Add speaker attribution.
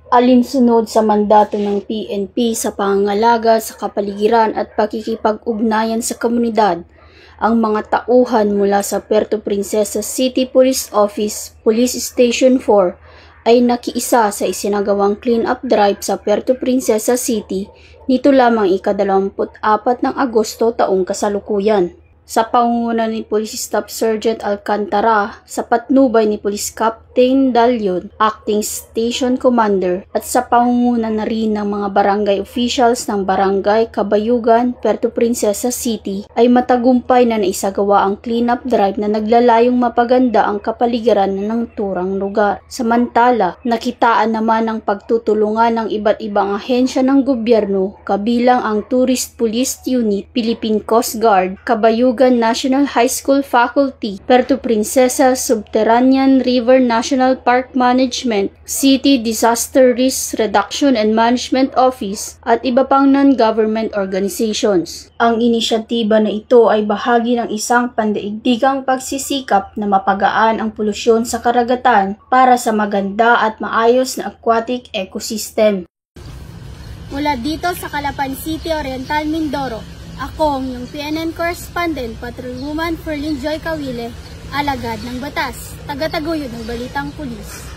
Speaker 1: Alinsunod sa mandato ng PNP sa pangangalaga sa kapaligiran at pakikipag-ugnayan sa komunidad, ang mga tauhan mula sa Puerto Princesa City Police Office, Police Station 4 ay nakiisa sa isinagawang clean-up drive sa Puerto Princesa City nito lamang ika-24 ng Agosto taong kasalukuyan. Sa pangunguna ni Police Staff Sergeant Alcantara, sa patnubay ni Police Captain Dalyon, Acting Station Commander, at sa pangunguna na rin ng mga barangay officials ng Barangay Kabayugan, Puerto Princesa City, ay matagumpay na naisagawa ang clean-up drive na naglalayong mapaganda ang kapaligiran ng turang lugar. Samantala, nakitaan naman ang pagtutulungan ng iba't ibang ahensya ng gobyerno, kabilang ang Tourist Police Unit, Philippine Coast Guard, Kabayugan National High School Faculty, Puerto Princesa Subterranean River National Park Management, City Disaster Risk Reduction and Management Office, at iba pang non-government organizations. Ang inisyatiba na ito ay bahagi ng isang pandaigdigang pagsisikap na mapagaan ang polusyon sa karagatan para sa maganda at maayos na aquatic ecosystem.
Speaker 2: Mula dito sa Calapan City, Oriental, Mindoro, ako ang iyong PNN correspondent, Patrolwoman Ferlyn Joy Cawile, alagad ng batas, taga-taguyod ng Balitang Pulis.